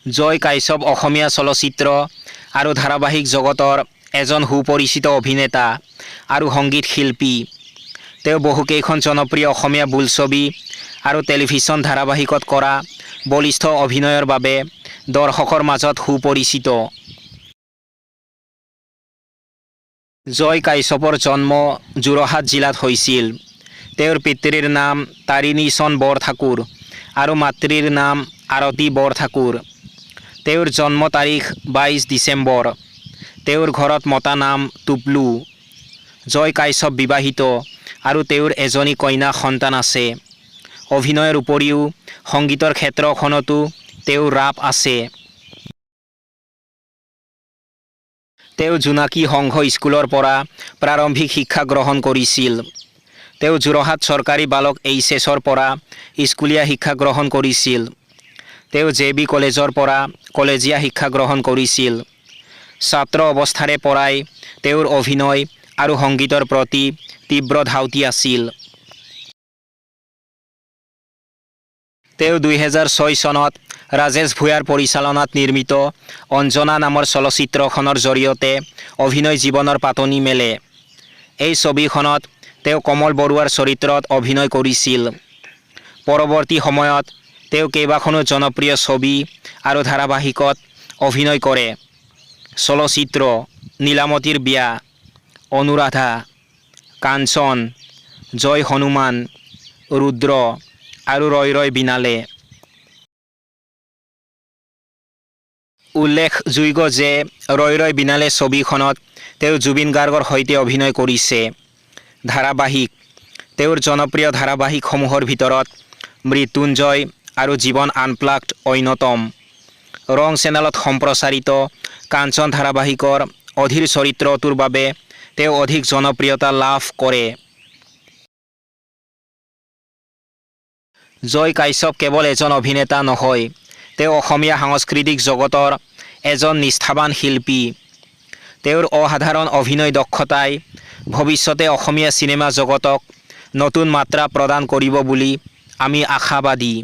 জয় কাশ্যপ অসমীয়া চলচ্চিত্ৰ আৰু ধাৰাবাহিক জগতৰ এজন সুপৰিচিত অভিনেতা আৰু সংগীত শিল্পী। তেওঁ বহুকেইখন জনপ্ৰিয় অসমীয়া বোলছবি আৰু টেলিভিছন ধাৰাবাহিকত কৰা বলিষ্ঠ অভিনয়ৰ বাবে দৰ্শকৰ মাজত সুপৰিচিত। জয় কাশ্যপৰ জন্ম যোৰহাট জিলাত হৈছিল। তেওঁৰ পিতৃৰ নাম তাৰিণী চন্দ বৰঠাকুৰ আৰু মাতৃৰ নাম আৰতী বৰঠাকুৰ। তেওঁৰ জন্ম তাৰিখ 22 ডিচেম্বৰ। তেওঁৰ ঘৰত মতা নাম টুপলু। জয় কাশ্যপ বিবাহিত আৰু তেওঁৰ এজনী কন্যা সন্তান আছে। অভিনয়ৰ উপৰিও সংগীতৰ ক্ষেত্ৰখনতো তেওঁৰ ৰাপ আছে। তেওঁ জোনাকী সংঘ স্কুলৰ পৰা প্ৰাৰম্ভিক শিক্ষা গ্ৰহণ কৰিছিল। তেওঁ যোৰহাট চৰকাৰী বালক এইচএছৰ পৰা স্কুলীয়া শিক্ষা গ্ৰহণ কৰিছিল। তেওঁ JB কলেজৰ পৰা কলেজীয়া শিক্ষা গ্ৰহণ কৰিছিল। ছাত্ৰ অৱস্থাৰে পৰাই তেওঁৰ অভিনয় আৰু সংগীতৰ প্ৰতি তীব্ৰ ধাউতি আছিল। তেওঁ 2006 চনত ৰাজেশ ভূঞাৰ পৰিচালনাত নিৰ্মিত অঞ্জনা নামৰ চলচ্চিত্ৰখনৰ জৰিয়তে অভিনয় জীৱনৰ পাতনি মেলে। এই ছবিখনত তেওঁ কমল বৰুৱাৰ চৰিত্ৰত অভিনয় কৰিছিল। পৰৱৰ্তী সময়ত তেওঁ কেইবাখনো জনপ্ৰিয় ছবি আৰু ধাৰাবাহিকত অভিনয় কৰে। চলচ্চিত্ৰ নীলামতীৰ বিয়া, অনুৰাধা, কাঞ্চন, জয় হনুমান, ৰুদ্ৰ আৰু ৰয় ৰয় বিনালে। উল্লেখযোগ্য যে ৰয় ৰয় বিনালে ছবিখনত তেওঁ জুবিন গাৰ্গৰ সৈতে অভিনয় কৰিছে। ধাৰাবাহিক তেওঁৰ জনপ্ৰিয় ধাৰাবাহিকসমূহৰ ভিতৰত মৃত্যুঞ্জয় আৰু জীৱন আনপ্লাগড অন্যতম। ৰং চেনেলত সম্প্ৰচাৰিত কাঞ্চন ধাৰাবাহিকৰ অধীৰ চৰিত্ৰটোৰ বাবে তেওঁ অধিক জনপ্ৰিয়তা লাভ কৰে। জয় কাশ্যপ কেৱল এজন অভিনেতা নহয়, তেওঁ অসমীয়া সাংস্কৃতিক জগতৰ এজন নিষ্ঠাৱান শিল্পী। তেওঁৰ অসাধাৰণ অভিনয় দক্ষতাই ভৱিষ্যতে অসমীয়া চিনেমা জগতক নতুন মাত্ৰা প্ৰদান কৰিব বুলি আমি আশাবাদী।